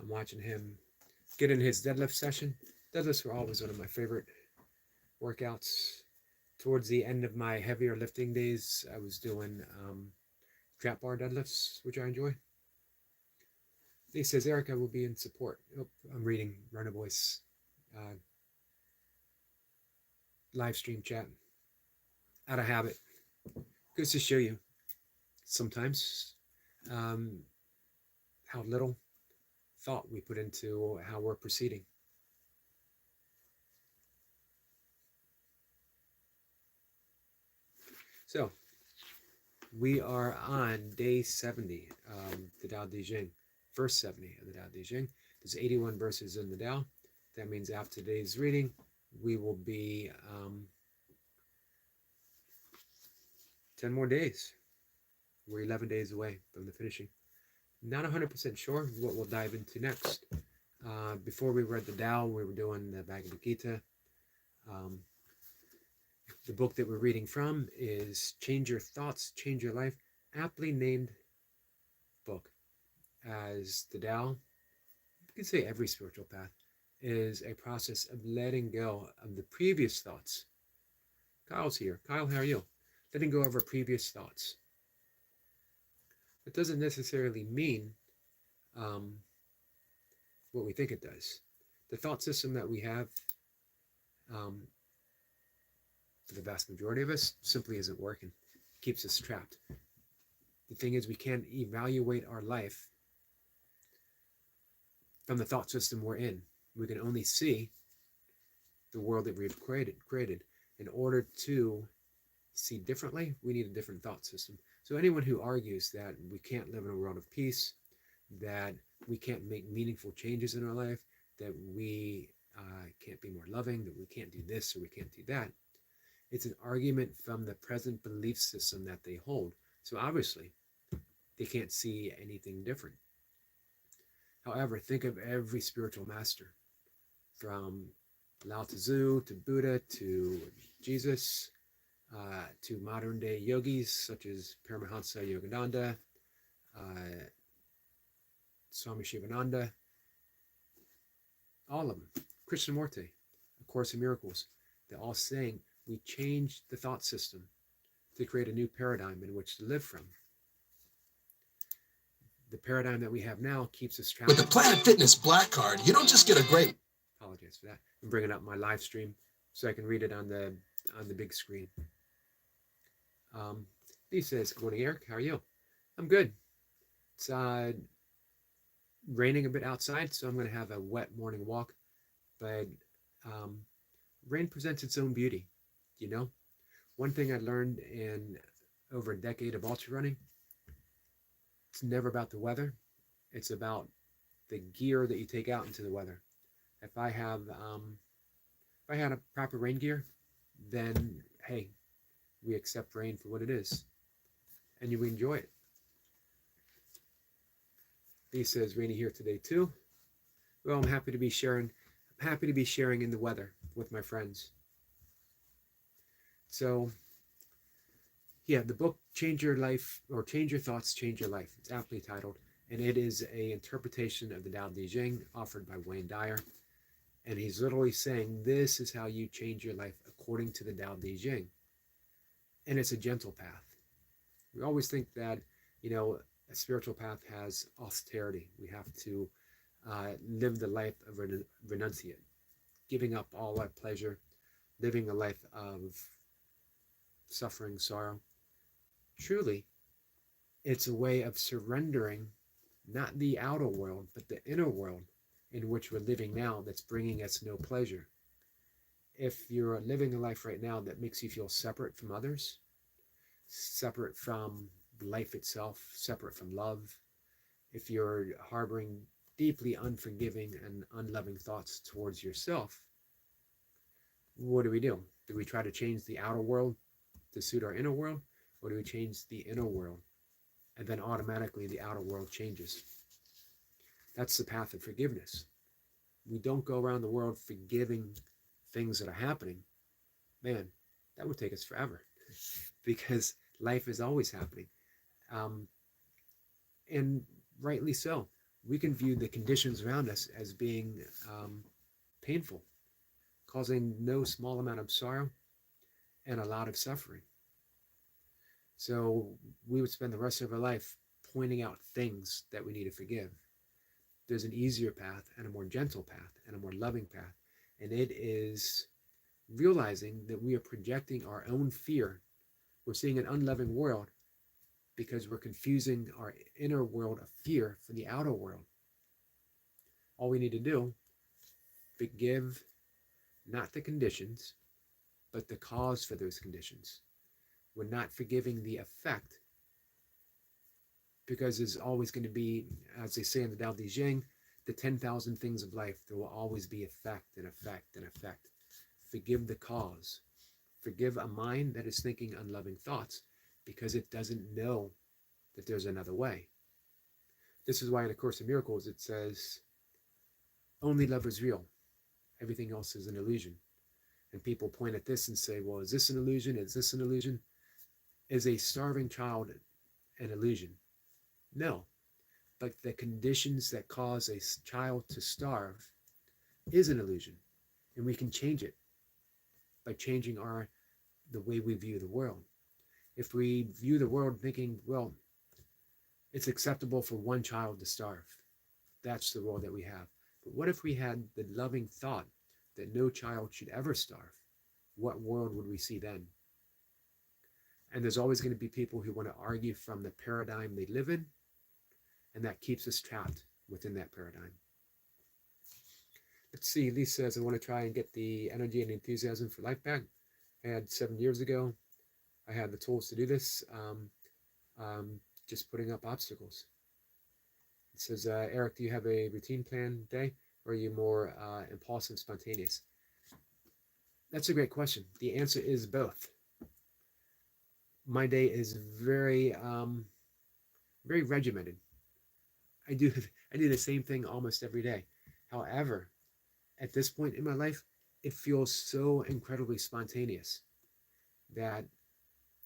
I'm watching him get in his deadlift session. Deadlifts were always one of my favorite workouts. Towards the end of my heavier lifting days, I was doing trap bar deadlifts, which I enjoy. He says, Eric, I will be in support. Oh, I'm reading Runner Voice uh, live stream chat out of habit. Goes to show you sometimes um, how little thought we put into how we're proceeding. So we are on day 70 of the Tao Te Ching, verse 70 of the Tao Te Ching. There's 81 verses in the Tao. That means after today's reading, we will be 10 more days. We're 11 days away from the finishing. Not 100% sure what we'll dive into next. Before we read the Tao, we were doing the Bhagavad Gita. The book that we're reading from is Change Your Thoughts, Change Your Life, aptly named book. As the Tao, you could say every spiritual path, is a process of letting go of the previous thoughts. Kyle's here. Kyle, how are you? Letting go of our previous thoughts. It doesn't necessarily mean what we think it does. The thought system that we have, for the vast majority of us, simply isn't working. It keeps us trapped. The thing is, we can't evaluate our life from the thought system we're in. We can only see the world that we've created. In order to see differently, we need a different thought system. So anyone who argues that we can't live in a world of peace, that we can't make meaningful changes in our life, that we can't be more loving, that we can't do this or we can't do that, it's an argument from the present belief system that they hold. So obviously, they can't see anything different. However, think of every spiritual master, from Lao Tzu to Buddha to Jesus, to modern day yogis such as Paramahansa Yogananda, Swami Shivananda, all of them, Krishnamurti, A Course in Miracles, they're all saying we change the thought system to create a new paradigm in which to live from. The paradigm that we have now keeps us trapped. With the Planet Fitness Black Card, you don't just get a great... Apologize for that. I'm bringing up my live stream so I can read it on the big screen. He says, good morning, Eric. How are you? I'm good. It's raining a bit outside, so I'm going to have a wet morning walk. But rain presents its own beauty, you know? One thing I learned in over a decade of ultra running, it's never about the weather. It's about the gear that you take out into the weather. If I had a proper rain gear, then hey, we accept rain for what it is, and you enjoy it. He says, rainy here today too. Well, I'm happy to be sharing in the weather with my friends. So, yeah, the book Change Your Life, or Change Your Thoughts, Change Your Life. It's aptly titled, and it is an interpretation of the Tao Te Ching offered by Wayne Dyer. And he's literally saying, this is how you change your life according to the Tao Te Ching. And it's a gentle path. We always think that, a spiritual path has austerity. We have to live the life of a renunciate, giving up all our pleasure, living a life of suffering, sorrow. Truly, it's a way of surrendering not the outer world, but the inner world in which we're living now that's bringing us no pleasure. If you're living a life right now that makes you feel separate from others, separate from life itself, separate from love, if you're harboring deeply unforgiving and unloving thoughts towards yourself, what do? Do we try to change the outer world to suit our inner world? Or do we change the inner world and then automatically the outer world changes? That's the path of forgiveness. We don't go around the world forgiving things that are happening. Man, that would take us forever because life is always happening. And rightly so. we can view the conditions around us as being painful, causing no small amount of sorrow and a lot of suffering. So we would spend the rest of our life pointing out things that we need to forgive. There's an easier path and a more gentle path and a more loving path. And it is realizing that we are projecting our own fear. We're seeing an unloving world because we're confusing our inner world of fear for the outer world. All we need to do, forgive not the conditions, but the cause for those conditions. We're not forgiving the effect, because there's always going to be, as they say in the Tao Te Ching, the 10,000 things of life. There will always be effect and effect and effect. Forgive the cause. Forgive a mind that is thinking unloving thoughts because it doesn't know that there's another way. This is why in A Course in Miracles it says, only love is real. Everything else is an illusion. And people point at this and say, well, is this an illusion? Is this an illusion? Is a starving child an illusion? No. But the conditions that cause a child to starve is an illusion. And we can change it by changing the way we view the world. If we view the world thinking, well, it's acceptable for one child to starve, that's the world that we have. But what if we had the loving thought that no child should ever starve? What world would we see then? And there's always going to be people who want to argue from the paradigm they live in, and that keeps us trapped within that paradigm. Let's see, Lee says, I want to try and get the energy and enthusiasm for life back. I had 7 years ago. I had the tools to do this. Just putting up obstacles. It says, Eric, do you have a routine plan day, or are you more impulsive, spontaneous? That's a great question. The answer is both. My day is very, very regimented. I do the same thing almost every day. However, at this point in my life, it feels so incredibly spontaneous that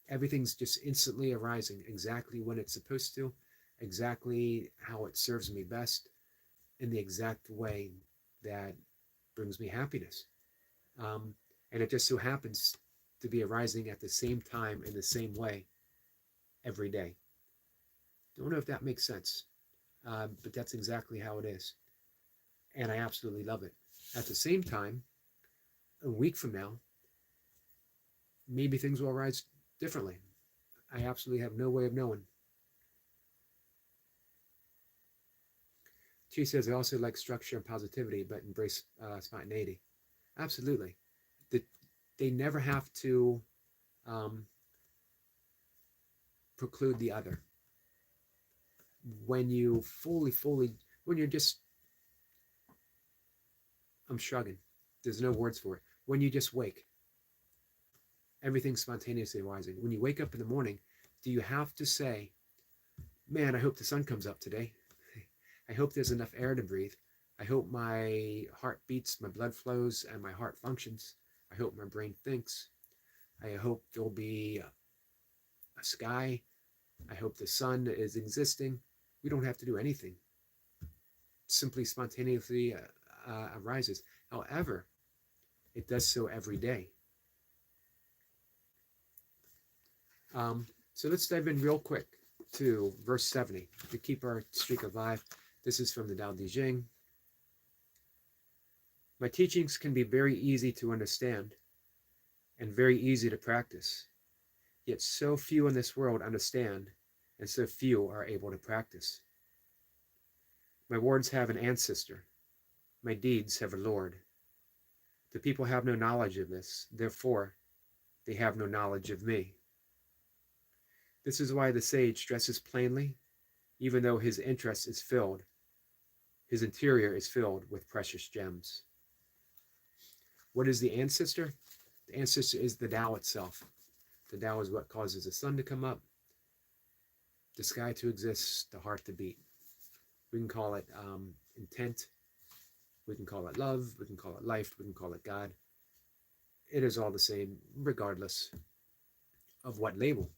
everything's just instantly arising exactly when it's supposed to, exactly how it serves me best, in the exact way that brings me happiness. And it just so happens to be arising at the same time in the same way every day. Don't know if that makes sense, but that's exactly how it is. And I absolutely love it. At the same time, a week from now, maybe things will arise differently. I absolutely have no way of knowing. She says, I also like structure and positivity, but embrace spontaneity. Absolutely. They never have to preclude the other. When you when you're just, I'm shrugging. There's no words for it. When you just wake, everything's spontaneously arising. When you wake up in the morning, do you have to say, man, I hope the sun comes up today. I hope there's enough air to breathe. I hope my heart beats, my blood flows, and my heart functions. I hope my brain thinks. I hope there'll be a sky. I hope the sun is existing. We don't have to do anything. It simply spontaneously arises. However, it does so every day. So let's dive in real quick to verse 70 to keep our streak alive. This is from the Tao Te Ching. My teachings can be very easy to understand and very easy to practice. Yet so few in this world understand, and so few are able to practice. My words have an ancestor. My deeds have a Lord. The people have no knowledge of this, therefore they have no knowledge of me. This is why the sage dresses plainly, even though his interest is filled. His interior is filled with precious gems. What is the ancestor? The ancestor is the Tao itself. The Tao is what causes the sun to come up, the sky to exist, the heart to beat. We can call it intent. We can call it love. We can call it life. We can call it God. It is all the same, regardless of what label.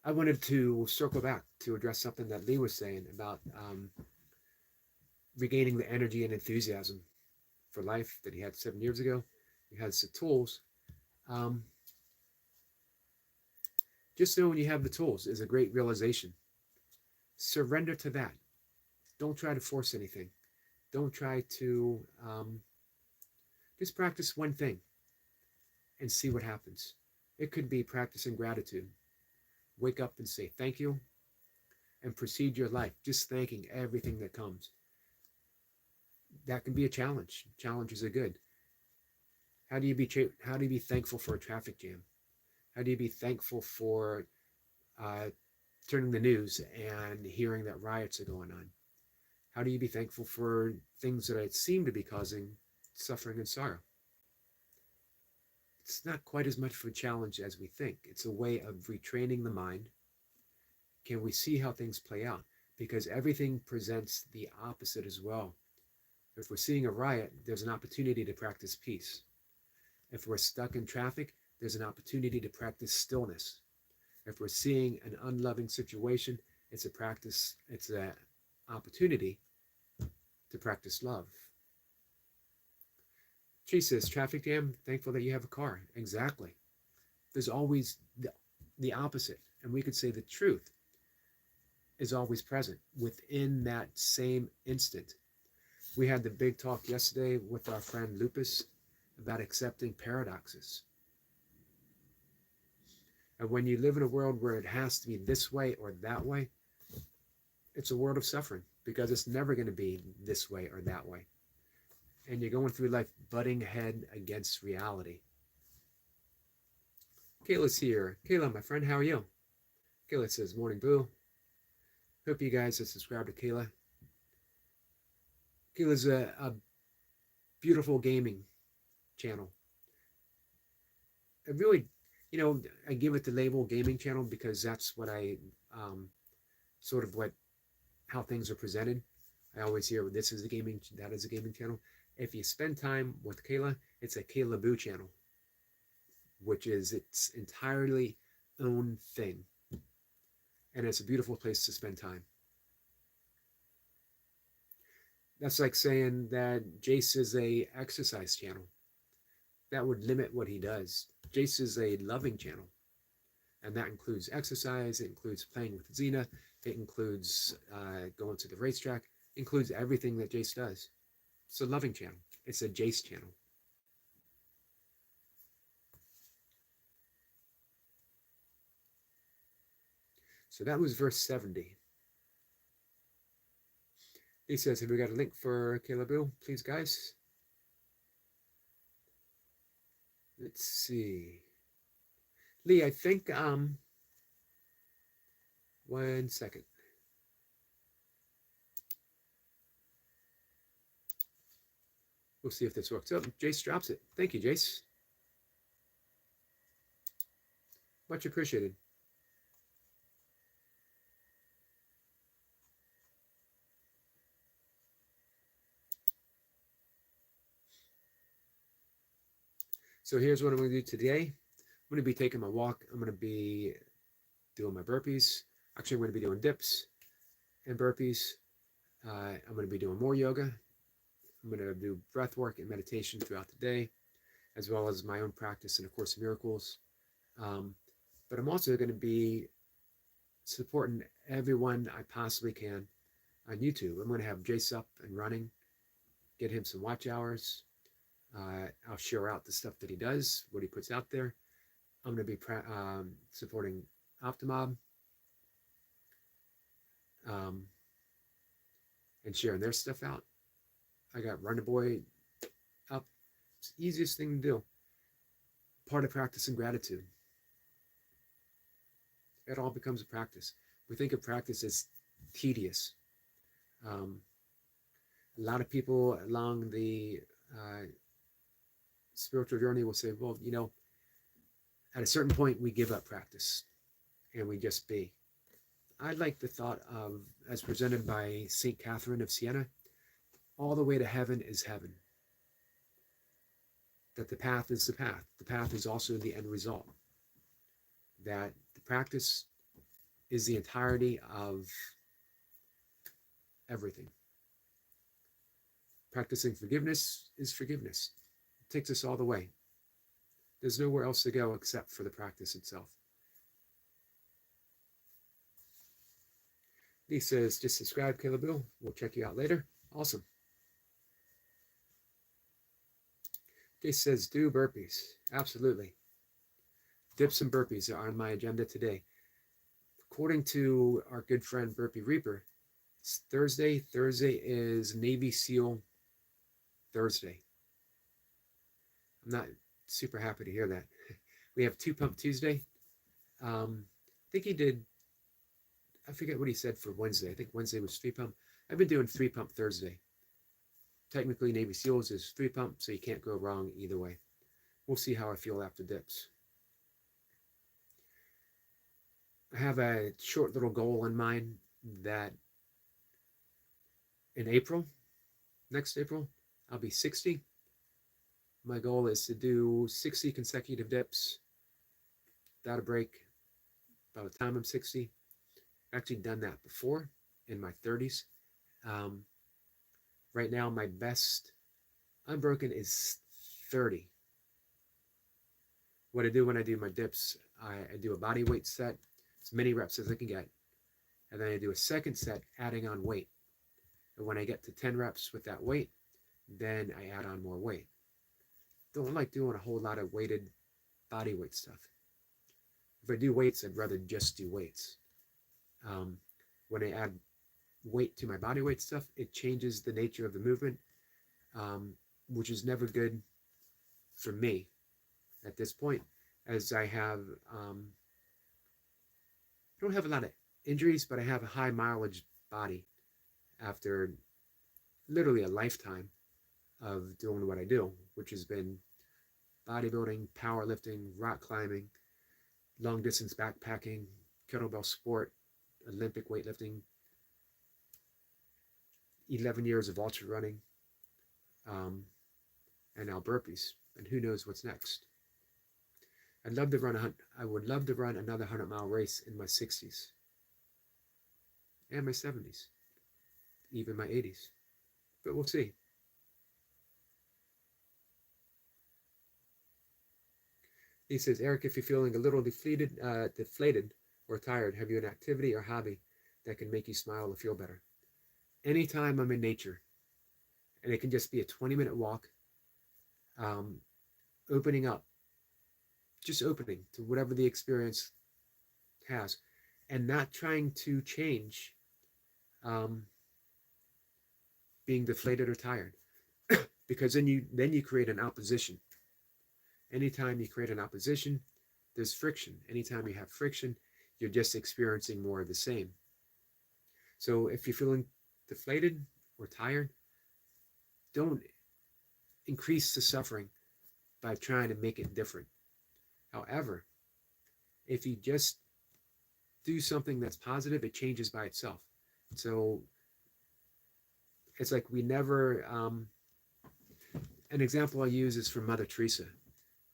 I wanted to circle back to address something that Lee was saying about regaining the energy and enthusiasm for life that he had 7 years ago. He has the tools. Um, just knowing you have the tools is a great realization. Surrender to that. Don't try to force anything. Don't try to just practice one thing and see what happens. It could be practicing gratitude. Wake up and say thank you and proceed your life just thanking everything that comes. That can be a challenge. Challenges are good. How do you be thankful for a traffic jam? How do you be thankful for uh, turning the news and hearing that riots are going on? How do you be thankful for things that seem to be causing suffering and sorrow? It's not quite as much of a challenge as we think. It's a way of retraining the mind. Can we see how things play out? Because everything presents the opposite as well. If we're seeing a riot, there's an opportunity to practice peace. If we're stuck in traffic, there's an opportunity to practice stillness. If we're seeing an unloving situation, it's an opportunity to practice love. She says, traffic jam, thankful that you have a car. Exactly. There's always the opposite. And we could say the truth is always present within that same instant. We had the big talk yesterday with our friend Lupus about accepting paradoxes. And when you live in a world where it has to be this way or that way, it's a world of suffering because it's never going to be this way or that way. And you're going through life butting head against reality. Kayla's here. Kayla, my friend, how are you? Kayla says, morning, boo. Hope you guys have subscribed to Kayla. Kayla's a beautiful gaming channel. I really, I give it the label gaming channel because that's what sort of how things are presented. I always hear this is a gaming, that is a gaming channel. If you spend time with Kayla, it's a Kayla Boo channel, which is its entirely own thing. And it's a beautiful place to spend time. That's like saying that Jace is a exercise channel. That would limit what he does. Jace is a loving channel. And that includes exercise, it includes playing with Xena, it includes going to the racetrack, it includes everything that Jace does. It's a loving channel. It's a Jace channel. So that was verse 70. He says, have we got a link for Kayla Boo, please, guys? Let's see. Lee, I think, 1 second. We'll see if this works. Oh, Jace drops it. Thank you, Jace. Much appreciated. So here's what I'm going to do today. I'm going to be taking my walk. I'm going to be doing my burpees. Actually, I'm going to be doing dips and burpees. I'm going to be doing more yoga. I'm going to do breath work and meditation throughout the day, as well as my own practice in A Course in Miracles. But I'm also going to be supporting everyone I possibly can on YouTube. I'm going to have Jace up and running, get him some watch hours. I'll share out the stuff that he does, what he puts out there. I'm going to be supporting Optimob and sharing their stuff out. I got Run the Boy up. It's the easiest thing to do. Part of practicing gratitude. It all becomes a practice. We think of practice as tedious. A lot of people along the spiritual journey will say, well, at a certain point we give up practice and we just be. I like the thought of, as presented by St. Catherine of Siena, all the way to heaven is heaven. That the path is the path. The path is also the end result. That the practice is the entirety of everything. Practicing forgiveness is forgiveness. It takes us all the way. There's nowhere else to go except for the practice itself. He says, just subscribe, Caleb Bill. We'll check you out later. Awesome. Jay says, do burpees. Absolutely. Dips and burpees are on my agenda today. According to our good friend Burpee Reaper, it's Thursday. Thursday is Navy SEAL Thursday. I'm not super happy to hear that. We have 2 Pump Tuesday. I think he did, I forget what he said for Wednesday. I think Wednesday was 3 Pump. I've been doing 3 Pump Thursday. Technically, Navy SEALs is 3 Pump, so you can't go wrong either way. We'll see how I feel after dips. I have a short little goal in mind that in April, next April, I'll be 60. My goal is to do 60 consecutive dips without a break by the time I'm 60. I've actually done that before in my 30s. Right now, my best unbroken is 30. What I do when I do my dips, I do a body weight set, as many reps as I can get. And then I do a second set adding on weight. And when I get to 10 reps with that weight, then I add on more weight. Don't like doing a whole lot of weighted body weight stuff. If I do weights, I'd rather just do weights. When I add weight to my body weight stuff, it changes the nature of the movement, which is never good for me at this point, as I have, I don't have a lot of injuries, but I have a high mileage body after literally a lifetime of doing what I do, which has been bodybuilding, powerlifting, rock climbing, long distance backpacking, kettlebell sport, Olympic weightlifting, 11 years of ultra running, and now burpees, and who knows what's next. I would love to run another 100-mile race in my 60s and my 70s, even my 80s, but we'll see. He says, Eric, if you're feeling a little deflated or tired, have you an activity or hobby that can make you smile or feel better? Anytime I'm in nature, and it can just be a 20-minute walk, opening up, just opening to whatever the experience has, and not trying to change being deflated or tired, because then you create an opposition. Anytime you create an opposition, there's friction. Anytime you have friction, you're just experiencing more of the same. So if you're feeling deflated or tired, don't increase the suffering by trying to make it different. However, if you just do something that's positive, it changes by itself. So it's like we never, an example I use is from Mother Teresa.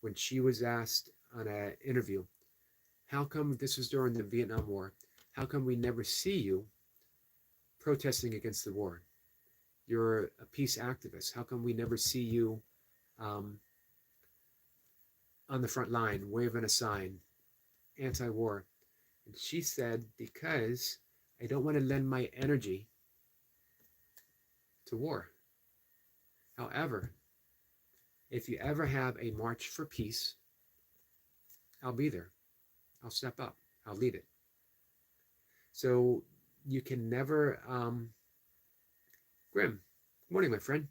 When she was asked on an interview, how come, this was during the Vietnam War, how come we never see you protesting against the war? You're a peace activist. How come we never see you on the front line, waving a sign, anti-war? And she said, because I don't want to lend my energy to war. However, if you ever have a march for peace, I'll be there. I'll step up. I'll lead it. So you can never, Grim, good morning, my friend.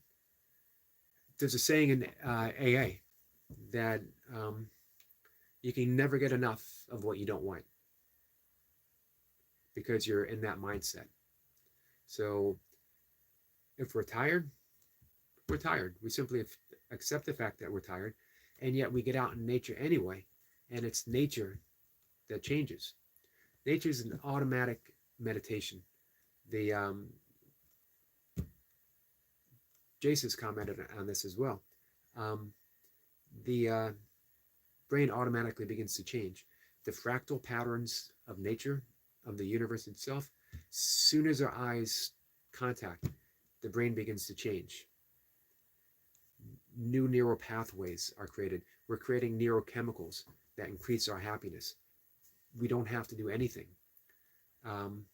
There's a saying in AA that you can never get enough of what you don't want, because you're in that mindset. So if we're tired, we're tired. We simply accept the fact that we're tired, and yet we get out in nature anyway, and it's nature that changes. Nature is an automatic meditation. The Jace's commented on this as well. The brain automatically begins to change. The fractal patterns of nature of the universe itself, soon as our eyes contact, the brain begins to change. New neural pathways are created. We're creating neurochemicals that increase our happiness. We don't have to do anything. Um,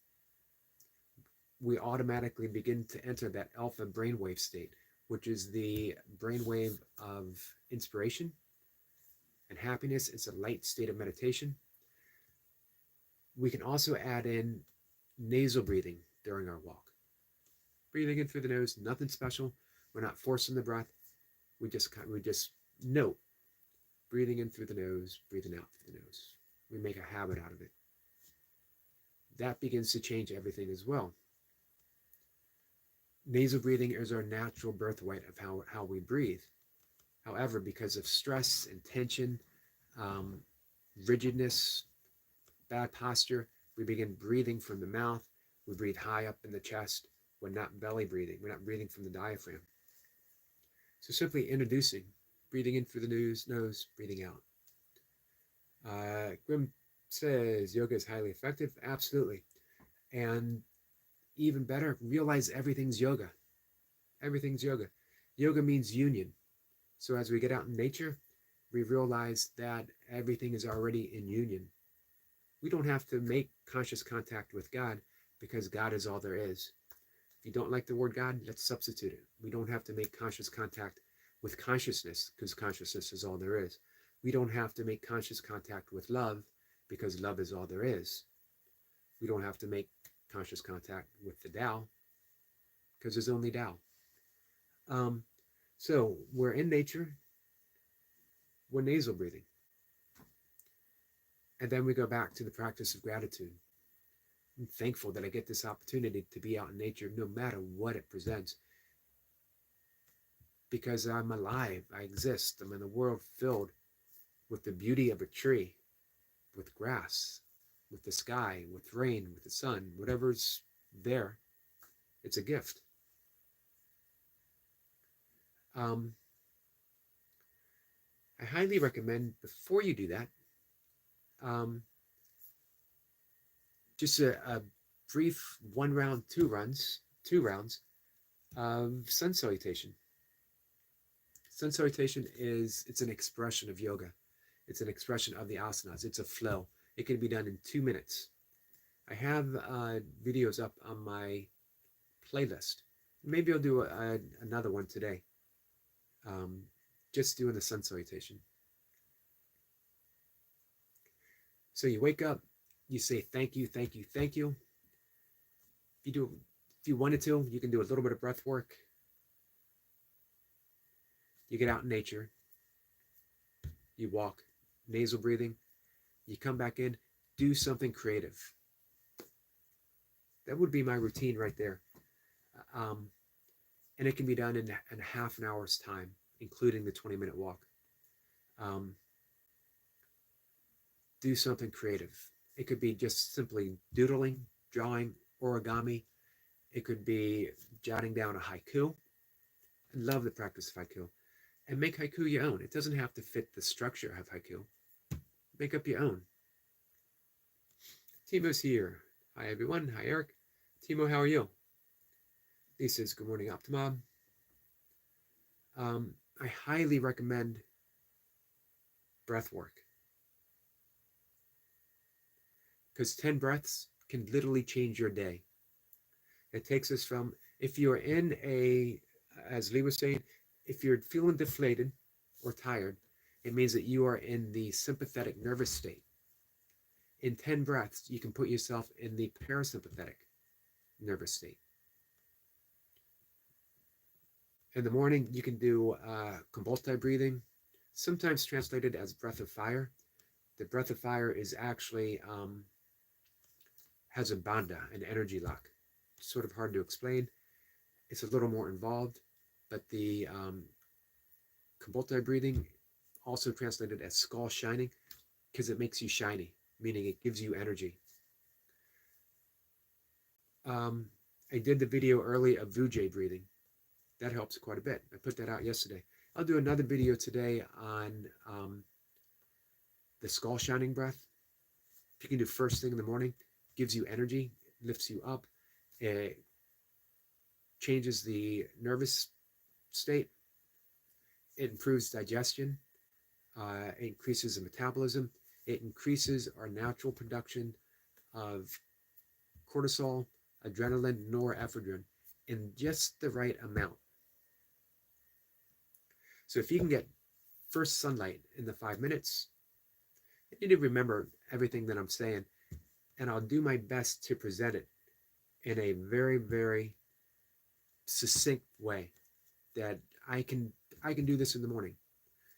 we automatically begin to enter that alpha brainwave state, which is the brainwave of inspiration and happiness. It's a light state of meditation. We can also add in nasal breathing during our walk. Breathing in through the nose, nothing special. We're not forcing the breath. We just note breathing in through the nose, breathing out through the nose. We make a habit out of it. That begins to change everything as well. Nasal breathing is our natural birthright of how we breathe. However, because of stress and tension, rigidness, bad posture, we begin breathing from the mouth. We breathe high up in the chest. We're not belly breathing. We're not breathing from the diaphragm. So simply introducing, breathing in through the nose, breathing out. Grim says, yoga is highly effective. Absolutely. And even better, realize everything's yoga. Everything's yoga. Yoga means union. So as we get out in nature, we realize that everything is already in union. We don't have to make conscious contact with God because God is all there is. If you don't like the word God, let's substitute it. We don't have to make conscious contact with consciousness because consciousness is all there is. We don't have to make conscious contact with love because love is all there is. We don't have to make conscious contact with the Tao because there's only Tao. So we're in nature, we're nasal breathing. And then we go back to the practice of gratitude. I'm thankful that I get this opportunity to be out in nature no matter what it presents. Because I'm alive, I exist. I'm in a world filled with the beauty of a tree, with grass, with the sky, with rain, with the sun, whatever's there, it's a gift. I highly recommend before you do that, just a brief 1 round, 2 rounds of sun salutation. Sun salutation it's an expression of yoga. It's an expression of the asanas. It's a flow. It can be done in 2 minutes. I have videos up on my playlist. Maybe I'll do another one today. Just doing the sun salutation. So you wake up, you say thank you, thank you, thank you. If you wanted to, you can do a little bit of breath work. You get out in nature. You walk, nasal breathing. You come back in, do something creative. That would be my routine right there. And it can be done in half an hour's time, including the 20-minute walk. Do something creative. It could be just simply doodling, drawing, origami. It could be jotting down a haiku. I love the practice of haiku. And make haiku your own. It doesn't have to fit the structure of haiku. Make up your own. Timo's here. Hi, everyone. Hi, Eric. Timo, how are you? He says, good morning, Optimum. I highly recommend breath work. Because 10 breaths can literally change your day. It takes us from, if you're in as Lee was saying, if you're feeling deflated or tired, it means that you are in the sympathetic nervous state. In 10 breaths, you can put yourself in the parasympathetic nervous state. In the morning, you can do Kumbhalti breathing, sometimes translated as breath of fire. The breath of fire is actually has a bandha, an energy lock. It's sort of hard to explain. It's a little more involved, but the Kumbhalti breathing, also translated as skull shining, because it makes you shiny, meaning it gives you energy. I did the video early of Vujjayi breathing. That helps quite a bit. I put that out yesterday. I'll do another video today on the skull shining breath. If you can do first thing in the morning, gives you energy, lifts you up. It changes the nervous state. It improves digestion. It increases the metabolism. It increases our natural production of cortisol, adrenaline, norepinephrine in just the right amount. So if you can get first sunlight in the 5 minutes, you need to remember everything that I'm saying, and I'll do my best to present it in a very, very succinct way that I can do this in the morning.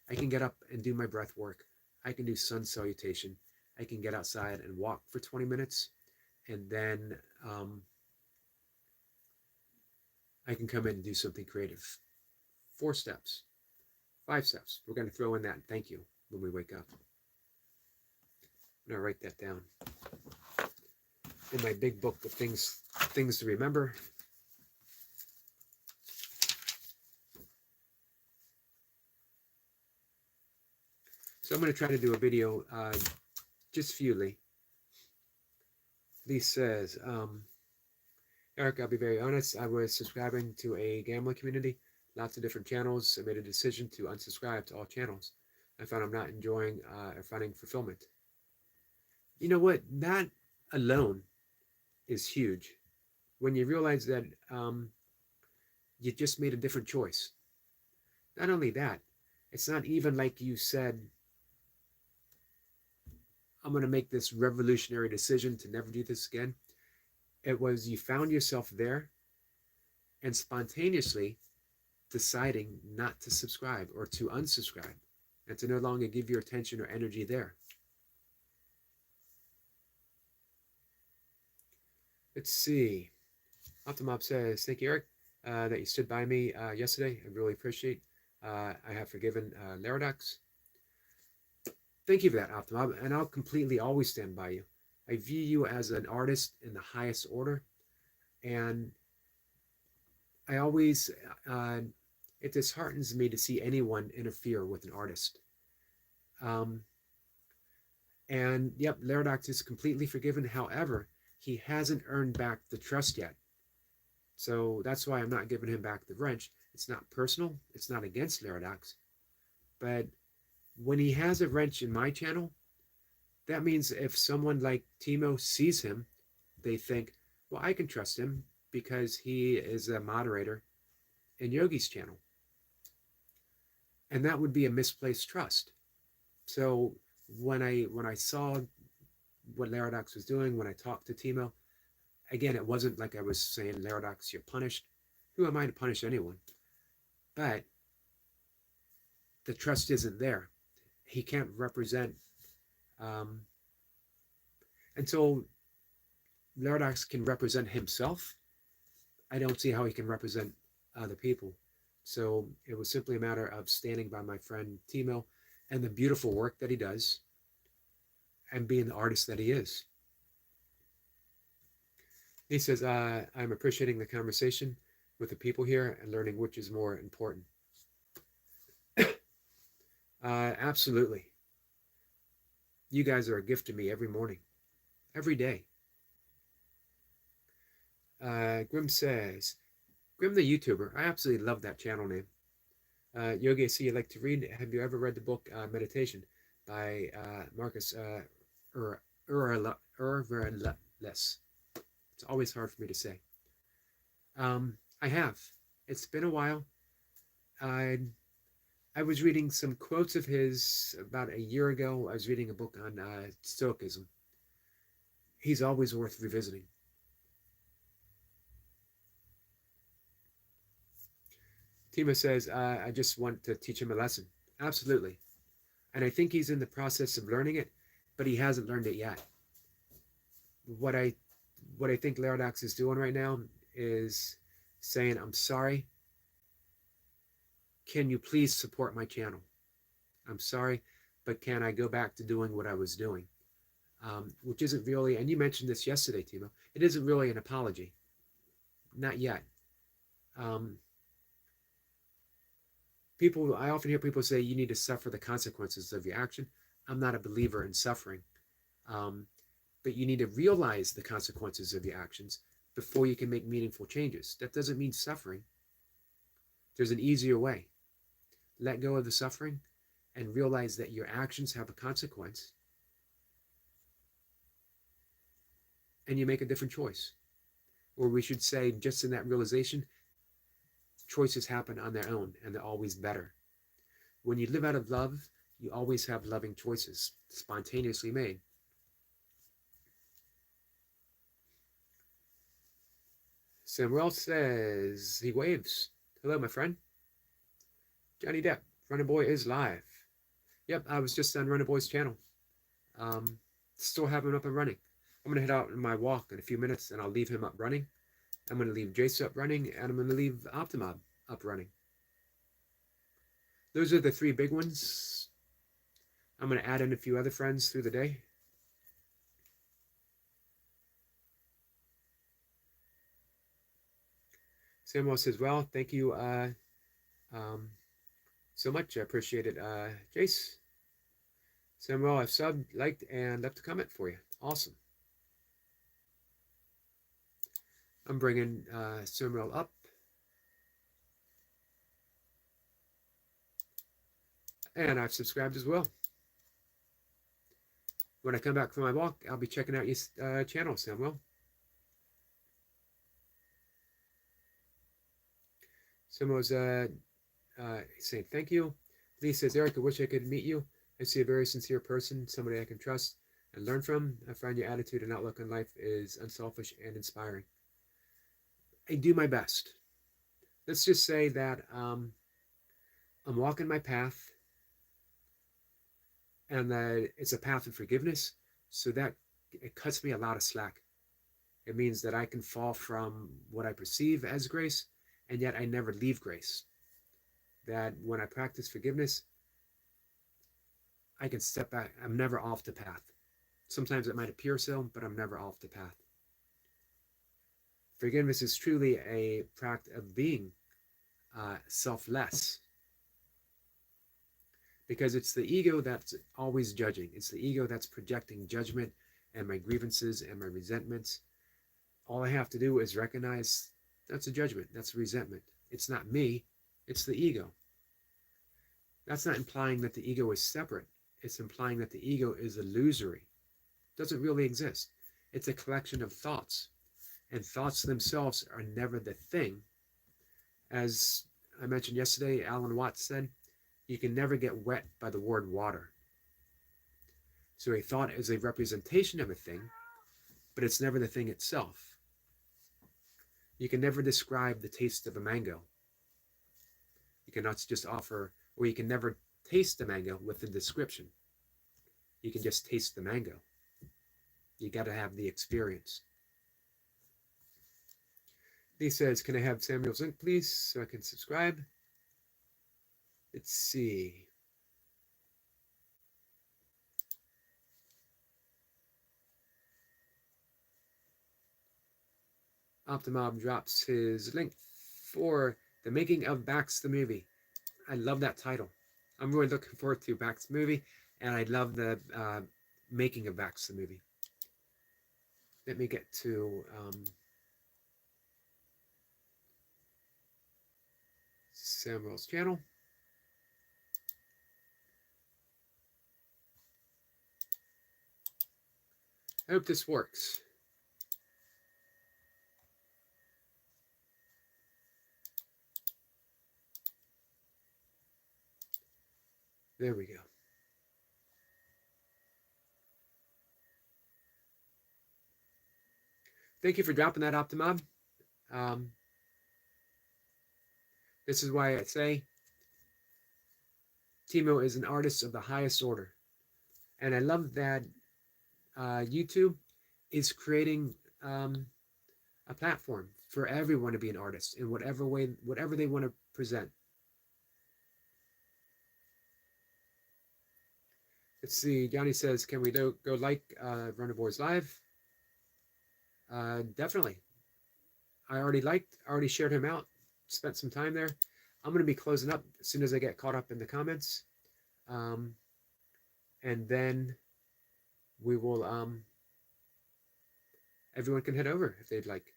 I can get up and do my breath work. I can do sun salutation. I can get outside and walk for 20 minutes, and then I can come in and do something creative. 4 steps, 5 steps. We're going to throw in that thank you when we wake up. I'm going to write that down in my big book of things to remember. So I'm going to try to do a video just for you, Lee. Lee says, Eric, I'll be very honest. I was subscribing to a gambling community, lots of different channels. I made a decision to unsubscribe to all channels. I found I'm not enjoying or finding fulfillment. You know what? That alone is huge. When you realize that you just made a different choice. Not only that, it's not even like you said, I'm going to make this revolutionary decision to never do this again. It was you found yourself there and spontaneously deciding not to subscribe or to unsubscribe and to no longer give your attention or energy there. Let's see. Optimob says, thank you, Eric, that you stood by me yesterday. I really appreciate. I have forgiven Laradox. Thank you for that, Optimob, and I'll completely always stand by you. I view you as an artist in the highest order, and I always, it disheartens me to see anyone interfere with an artist. And yep, Laradox is completely forgiven. However, he hasn't earned back the trust yet. So that's why I'm not giving him back the wrench. It's not personal. It's not against Laradox. But when he has a wrench in my channel, that means if someone like Timo sees him, they think, well, I can trust him because he is a moderator in Yogi's channel. And that would be a misplaced trust. So when I saw what Laradox was doing, when I talked to Timo, again, it wasn't like I was saying, Laradox, you're punished. Who am I to punish anyone? But the trust isn't there. He can't represent, until Laradox can represent himself, I don't see how he can represent other people. So it was simply a matter of standing by my friend Timo and the beautiful work that he does and being the artist that he is. He says, I'm appreciating the conversation with the people here and learning which is more important. Absolutely. You guys are a gift to me every morning, every day. Grim says, Grim the YouTuber. I absolutely love that channel name. Yogi, I see you like to read. Have you ever read the book Meditation by Marcus Aurelius? It's always hard for me to say. I have. It's been a while. I was reading some quotes of his about a year ago. I was reading a book on Stoicism. He's always worth revisiting. Timo says, I just want to teach him a lesson. Absolutely. And I think he's in the process of learning it, but he hasn't learned it yet. What I think Laradox is doing right now is saying, I'm sorry. Can you please support my channel? I'm sorry, but can I go back to doing what I was doing? Which isn't really, and you mentioned this yesterday, Timo, it isn't really an apology. Not yet. I often hear people say you need to suffer the consequences of your action. I'm not a believer in suffering. but you need to realize the consequences of your actions before you can make meaningful changes. That doesn't mean suffering. There's an easier way. Let go of the suffering and realize that your actions have a consequence, and you make a different choice. Or we should say, just in that realization, choices happen on their own, and they're always better. When you live out of love, you always have loving choices, spontaneously made. Samuel says, he waves. Hello, my friend. Johnny Depp, Running Boy is live. Yep, I was just on Running Boy's channel. Still have him up and running. I'm going to head out on my walk in a few minutes, and I'll leave him up running. I'm going to leave Jace up running, and I'm going to leave Optimob up running. Those are the three big ones. I'm going to add in a few other friends through the day. Samuel says, well, thank you so much. I appreciate it, Jace. Samuel, I've subbed, liked, and left a comment for you. Awesome. I'm bringing Samuel up. And I've subscribed as well. When I come back from my walk, I'll be checking out your channel, Samuel. Samuel's saying thank you. Lee says, Eric, I wish I could meet you. I see a very sincere person, somebody I can trust and learn from. I find your attitude and outlook on life is unselfish and inspiring. I do my best. Let's just say that I'm walking my path, and that it's a path of forgiveness, so that it cuts me a lot of slack. It means that I can fall from what I perceive as grace, and yet I never leave grace. That when I practice forgiveness, I can step back. I'm never off the path. Sometimes it might appear so, but I'm never off the path. Forgiveness is truly a practice of being selfless, because it's the ego that's always judging. It's the ego that's projecting judgment and my grievances and my resentments. All I have to do is recognize that's a judgment, that's a resentment. It's not me, it's the ego. That's not implying that the ego is separate. It's implying that the ego is illusory. It doesn't really exist. It's a collection of thoughts. And thoughts themselves are never the thing. As I mentioned yesterday, Alan Watts said, you can never get wet by the word water. So a thought is a representation of a thing, but it's never the thing itself. You can never describe the taste of a mango. You cannot just offer, or you can never taste the mango with a description. You can just taste the mango. You got to have the experience. He says, can I have Samuel's link, please, so I can subscribe? Let's see. Optimob drops his link for the making of Bax the movie. I love that title. I'm really looking forward to Bax the movie, and I love the making of Bax the movie. Let me get to Samuel's channel. I hope this works. There we go. Thank you for dropping that, Optimob. This is why I say Timo is an artist of the highest order. And I love that YouTube is creating a platform for everyone to be an artist in whatever way, whatever they want to present. Let's see. Johnny says, can we go like Runner Boys Live? Definitely. I already shared him out, spent some time there. I'm going to be closing up as soon as I get caught up in the comments. And then we will everyone can head over if they'd like.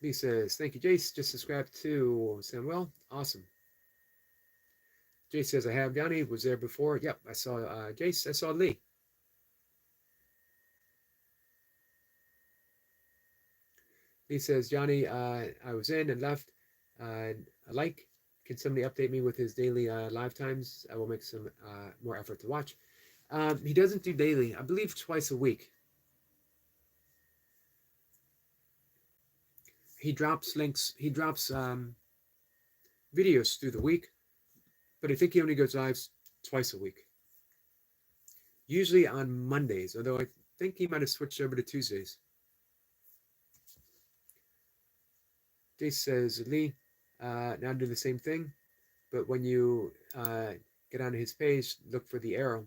Lee says, thank you, Jace. Just subscribed to Samuel. Awesome. Jace says, I have. Yanni was there before. Yep, I saw Jace. I saw Lee. Lee says, Johnny, I was in and left. A like. Can somebody update me with his daily live times? I will make some more effort to watch. He doesn't do daily. I believe twice a week. He drops links. He drops videos through the week, but I think he only goes live twice a week. Usually on Mondays, although I think he might have switched over to Tuesdays. Jace says, Lee, now do the same thing, but when you get on his page, look for the arrow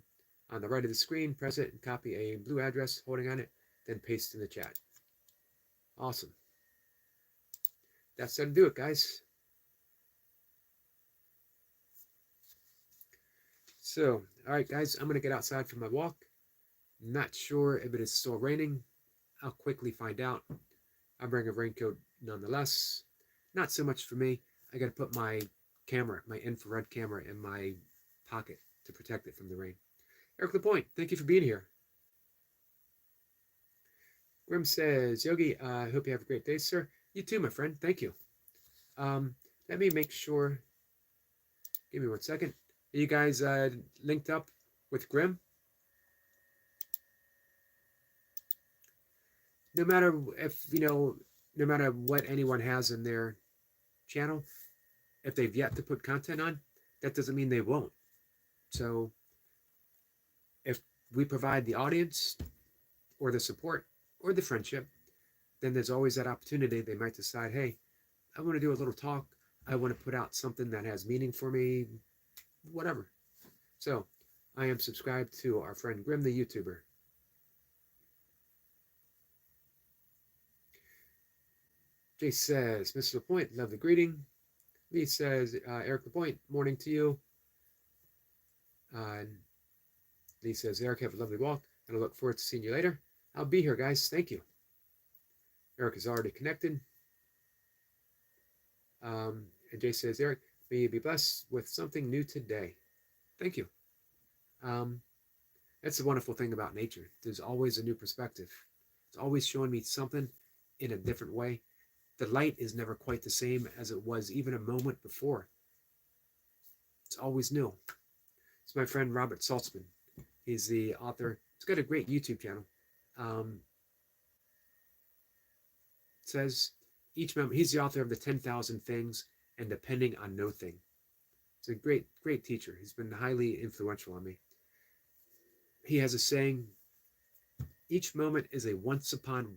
on the right of the screen, press it, and copy a blue address holding on it, then paste in the chat. Awesome. That's how to do it, guys. So, all right, guys, I'm going to get outside for my walk. Not sure if it is still raining. I'll quickly find out. I'll bring a raincoat nonetheless. Not so much for me. I got to put my camera, my infrared camera, in my pocket to protect it from the rain. Eric LaPointe, thank you for being here. Grim says, Yogi, I hope you have a great day, sir. You too, my friend. Thank you. Let me make sure. Give me 1 second. Are you guys linked up with Grim? No matter if, no matter what anyone has in their channel, if they've yet to put content on, that doesn't mean they won't. So if we provide the audience or the support or the friendship, then there's always that opportunity. They might decide, hey, I want to do a little talk. I want to put out something that has meaning for me, whatever. So I am subscribed to our friend Grim, the YouTuber. Jay says, Mr. LaPointe, love the greeting. Lee says, Eric LaPointe, morning to you. Lee says, Eric, have a lovely walk, and I look forward to seeing you later. I'll be here, guys. Thank you. Eric is already connected. And Jay says, Eric, may you be blessed with something new today. Thank you. That's the wonderful thing about nature. There's always a new perspective. It's always showing me something in a different way. The light is never quite the same as it was even a moment before. It's always new. It's my friend Robert Saltzman. He's the author. He's got a great YouTube channel. It says each member, he's the author of the 10,000 Things and Depending on No Thing. It's a great, great teacher. He's been highly influential on me. He has a saying, each moment is a once upon.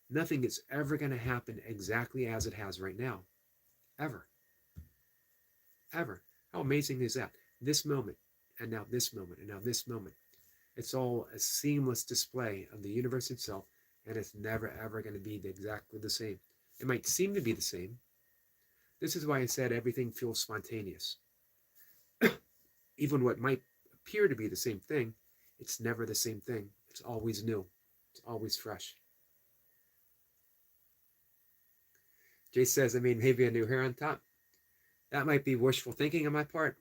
Nothing is ever going to happen exactly as it has right now. Ever. Ever. How amazing is that? This moment, and now this moment, and now this moment. It's all a seamless display of the universe itself, and it's never, ever going to be exactly the same. It might seem to be the same. This is why I said everything feels spontaneous. Even what might appear to be the same thing, it's never the same thing. It's always new. It's always fresh. Jay says, maybe a new hair on top. That might be wishful thinking on my part.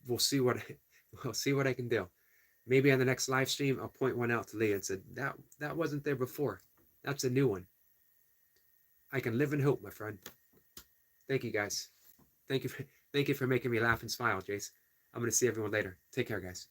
We'll see what I can do. Maybe on the next live stream, I'll point one out to Leah and say, that wasn't there before. That's a new one. I can live in hope, my friend. Thank you, guys. Thank you for making me laugh and smile, Jace. I'm going to see everyone later. Take care, guys.